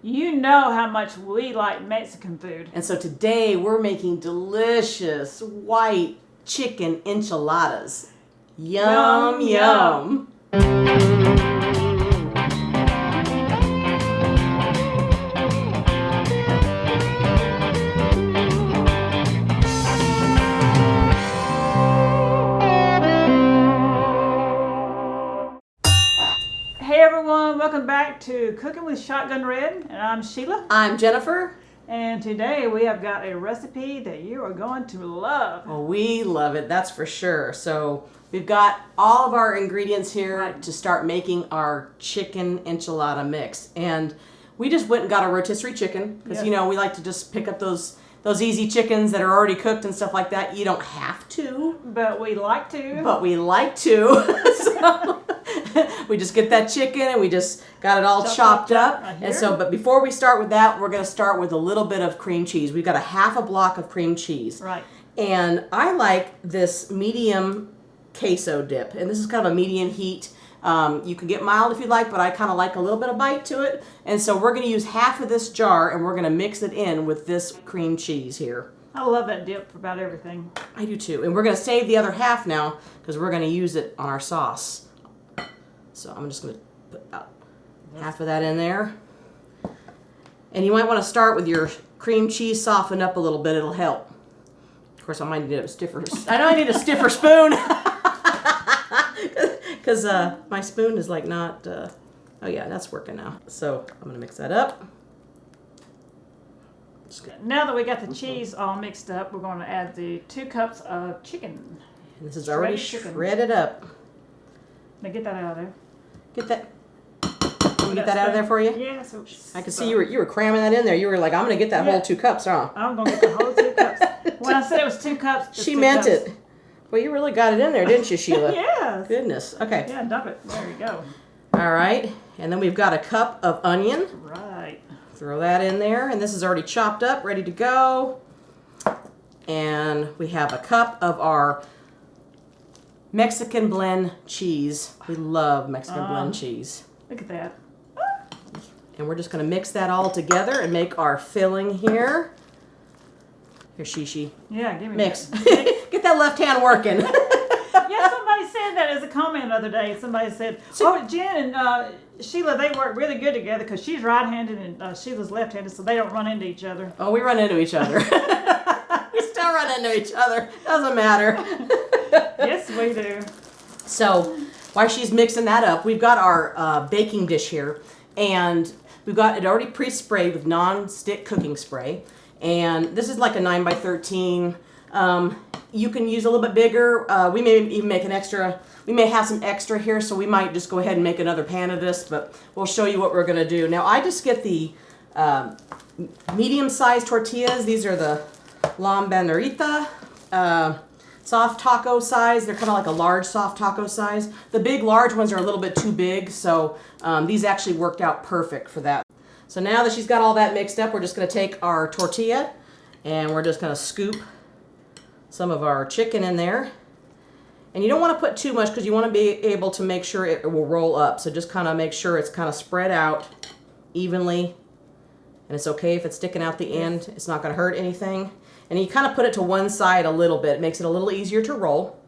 You know how much we like Mexican food. And so today we're making delicious white chicken enchiladas. Yum, yum. Hey everyone, welcome back to Cooking with Shotgun Red, and I'm Sheila. I'm Jennifer. And today we have got a recipe that you are going to love. Well, we love it, that's for sure. So we've got all of our ingredients here to start making our chicken enchilada mix. And we just went and got a rotisserie chicken because, you know, we like to just pick up those easy chickens that are already cooked and stuff like that. You don't have to. But we like to. But we like to. So we just get that chicken and we just got it all chopped up. And so, but before we start with that, we're going to start with a little bit of cream cheese. We've got a half a block of cream cheese. Right. And I like this medium queso dip. And this is kind of a medium heat. You can get mild if you like, but I kind of like a little bit of bite to it. And so we're going to use half of this jar and we're going to mix it in with this cream cheese here. I love that dip for about everything. I do too. And we're going to save the other half now because we're going to use it on our sauce. So I'm just going to put about half of that in there. And you might want to start with your cream cheese softened up a little bit. It'll help. Of course, I might need a stiffer. I know I need a stiffer spoon. Because my spoon is like not, oh yeah, that's working now. So I'm going to mix that up. Now that we got the cheese all mixed up, we're going to add the 2 cups of chicken. And this is already shredded up. Now get that out of there. Get that. Can we get that out of there for you? Yeah. So I can see you were cramming that in there. You were like, I'm going to get that whole 2 cups, huh? I'm going to get the whole 2 cups. When I said it was 2 cups, she meant it. Well, you really got it in there, didn't you, Sheila? Yes. Goodness. Okay. Yeah, dump it. There you go. All right. And then we've got a cup of onion. Right. Throw that in there. And this is already chopped up, ready to go. And we have a cup of our Mexican blend cheese. We love Mexican blend cheese. Look at that. And we're just going to mix that all together and make our filling here. Here, Shishi. Yeah, give me mix. that. Get that left hand working. Yeah, somebody said that as a comment the other day. Somebody said, oh, Jen and Sheila, they work really good together because she's right-handed and Sheila's left-handed, so they don't run into each other. Oh, we run into each other. We still run into each other. Doesn't matter. Yes, we do. So while she's mixing that up, we've got our baking dish here. And we've got it already pre-sprayed with non-stick cooking spray. And this is like a 9 by 13. You can use a little bit bigger. We may even make an extra. We may have some extra here, so we might just go ahead and make another pan of this, but we'll show you what we're going to do. Now, I just get the medium-sized tortillas. These are the La Banderita, soft taco size. They're kind of like a large soft taco size. The big, large ones are a little bit too big, so these actually worked out perfect for that. So now that she's got all that mixed up, we're just going to take our tortilla and we're just going to scoop some of our chicken in there. And you don't want to put too much because you want to be able to make sure it will roll up. So just kind of make sure it's kind of spread out evenly. And it's okay if it's sticking out the end. It's not going to hurt anything. And you kind of put it to one side a little bit. It makes it a little easier to roll.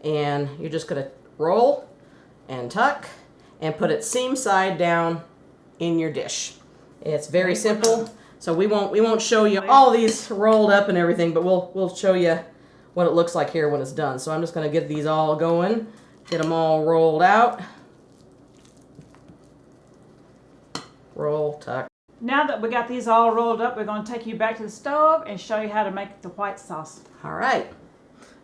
And you're just going to roll and tuck and put it seam side down in your dish. It's very simple. So we won't show you all these rolled up and everything, but we'll show you what it looks like here when it's done. So I'm just going to get these all going, get them all rolled out. Roll, tuck. Now that we got these all rolled up, we're going to take you back to the stove and show you how to make the white sauce. All right.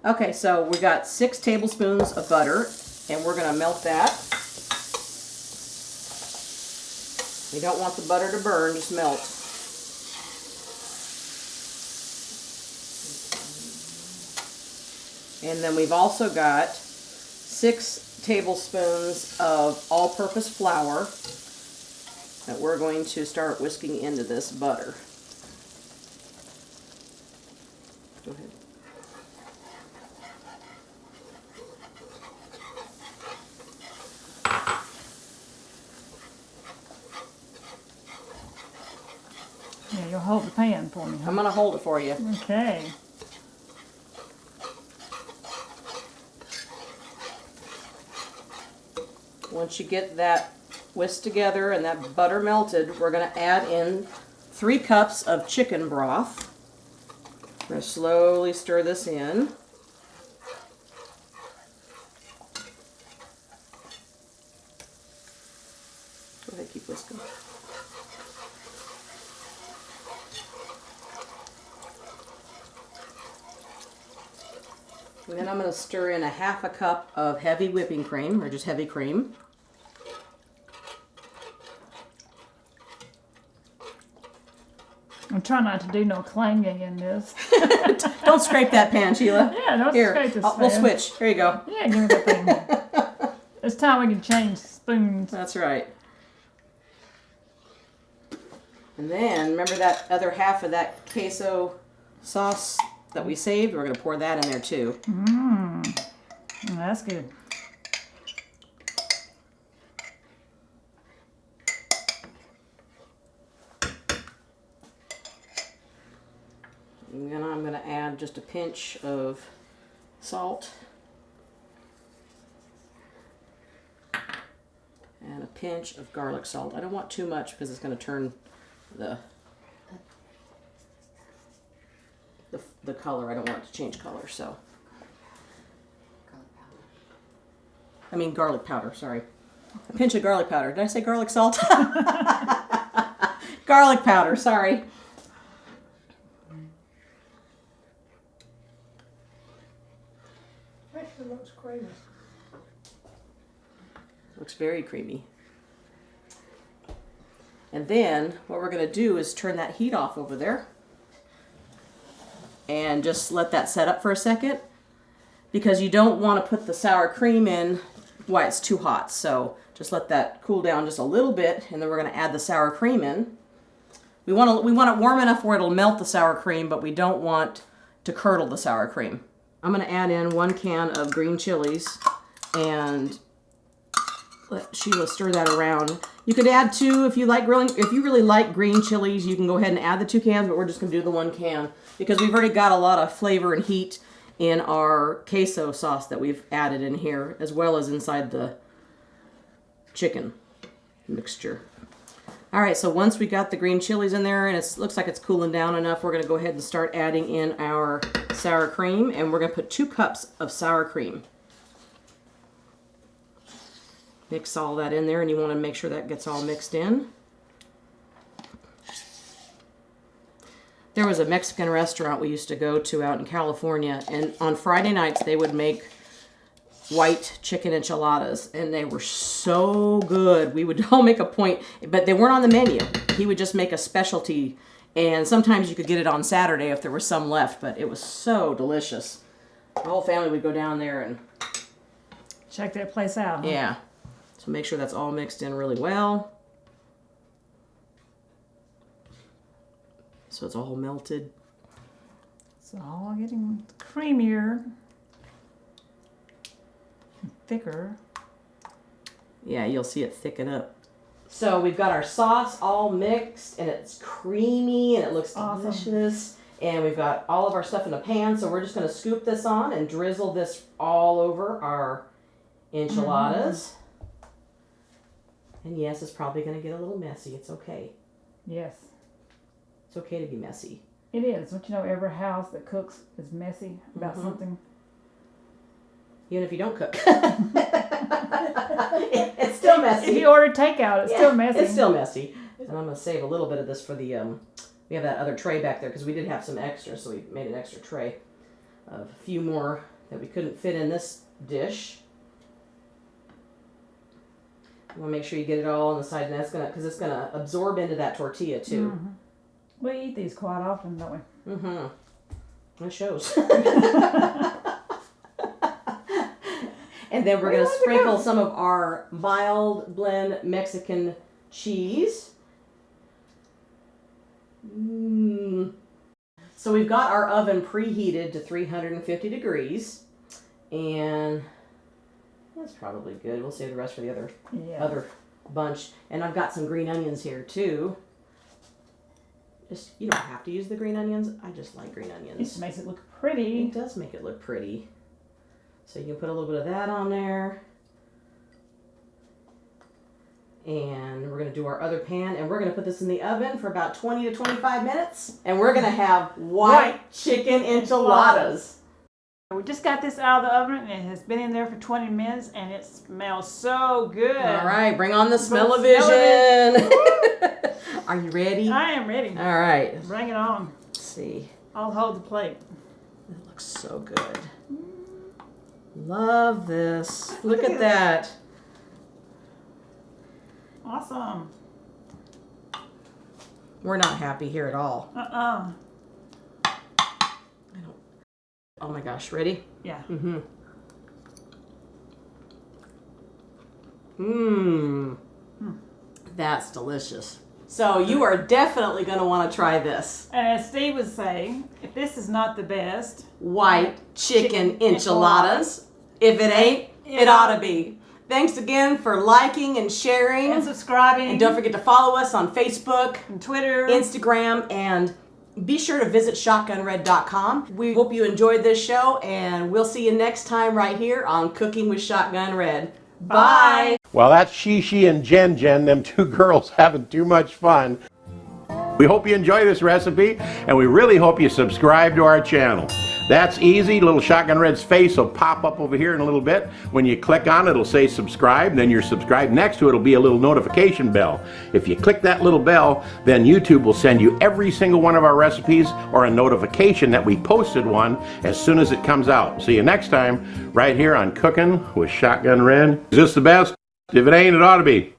Okay, so we got 6 tablespoons of butter, and we're going to melt that. You don't want the butter to burn, just melt. And then we've also got 6 tablespoons of all-purpose flour that we're going to start whisking into this butter. Go ahead. Yeah, you'll hold the pan for me, huh? I'm gonna hold it for you. Okay. Once you get that whisked together and that butter melted, we're gonna add in 3 cups of chicken broth. We're gonna slowly stir this in. Go ahead, keep whisking. And then I'm going to stir in a 1/2 cup of heavy whipping cream, or just heavy cream. I'm trying not to do no clanging in this. Don't scrape that pan, Sheila. Yeah, don't scrape this pan. We'll switch. Here you go. Yeah, give me that thing. It's time we can change spoons. That's right. And then, remember that other half of that queso sauce that we saved? We're going to pour that in there too. That's good. And then I'm going to add just a pinch of salt. And a pinch of garlic salt. I don't want too much because it's going to turn the color. I don't want it to change color, so. I mean garlic powder, sorry. A pinch of garlic powder. Did I say garlic salt? Garlic powder, sorry. Actually looks creamy. Looks very creamy. And then what we're going to do is turn that heat off over there and just let that set up for a second, because you don't want to put the sour cream in while it's too hot. So just let that cool down just a little bit, and then we're going to add the sour cream in. We want it warm enough where it'll melt the sour cream, but we don't want to curdle the sour cream. I'm going to add in 1 can of green chilies and let Sheila stir that around. You could add 2 if you like grilling. If you really like green chilies, you can go ahead and add the 2 cans, but we're just going to do the 1 can because we've already got a lot of flavor and heat in our queso sauce that we've added in here, as well as inside the chicken mixture. All right, so once we got the green chilies in there and it looks like it's cooling down enough, we're going to go ahead and start adding in our sour cream, and we're going to put 2 cups of sour cream. Mix all that in there, and you want to make sure that gets all mixed in. There was a Mexican restaurant we used to go to out in California, and on Friday nights they would make white chicken enchiladas, and they were so good. We would all make a point, but they weren't on the menu. He would just make a specialty, and sometimes you could get it on Saturday if there was some left, but it was so delicious. The whole family would go down there and check that place out. Huh? Yeah. So make sure that's all mixed in really well. So it's all melted. It's all getting creamier, thicker. Yeah, you'll see it thicken up. So we've got our sauce all mixed, and it's creamy, and it looks delicious. And we've got all of our stuff in a pan, so we're just going to scoop this on and drizzle this all over our enchiladas. And yes, it's probably going to get a little messy. It's okay. Yes. It's okay to be messy. It is. Don't you know every house that cooks is messy about something? Even if you don't cook. It's still messy. If you order takeout, it's still messy. It's still messy. And I'm going to save a little bit of this for the, we have that other tray back there because we did have some extra, so we made an extra tray of a few more that we couldn't fit in this dish. You want to make sure you get it all on the side, and that's going to, because it's going to absorb into that tortilla too. Mm-hmm. We eat these quite often, don't we? Mm-hmm. It shows. And then we're going to sprinkle some of our mild blend Mexican cheese. So we've got our oven preheated to 350 degrees, and that's probably good. We'll save the rest for the other bunch. And I've got some green onions here too. You don't have to use the green onions. I just like green It onions. just makes it look pretty. It does make it look pretty. So you can put a little bit of that on there. And we're going to do our other pan, and we're going to put this in the oven for about 20 to 25 minutes. And we're going to have white chicken enchiladas. We just got this out of the oven, and it has been in there for 20 minutes, and it smells so good. All right, bring on the smell-o-vision. Are you ready? I am ready. All right. Bring it on. Let's see. I'll hold the plate. It looks so good. Love this. Look at that. Awesome. We're not happy here at all. I don't. Oh my gosh, ready? Yeah. Mm-hmm. Mmm. That's delicious. So you are definitely going to want to try this. And as Steve was saying, if this is not the best, White chicken enchiladas. If it ain't, it ought to be. Thanks again for liking and sharing. and subscribing, And don't forget to follow us on Facebook, and Twitter, Instagram, and be sure to visit shotgunred.com. We hope you enjoyed this show, and we'll see you next time right here on Cooking with Shotgun Red. Bye. Well, that's She and Jen, them two girls having too much fun. We hope you enjoy this recipe, and we really hope you subscribe to our channel. That's easy. Little Shotgun Red's face will pop up over here in a little bit. When you click on it, it'll say subscribe, then you're subscribed. Next to it will be a little notification bell. If you click that little bell, then YouTube will send you every single one of our recipes or a notification that we posted one as soon as it comes out. See you next time right here on Cooking with Shotgun Red. Is this the best? If it ain't, it ought to be.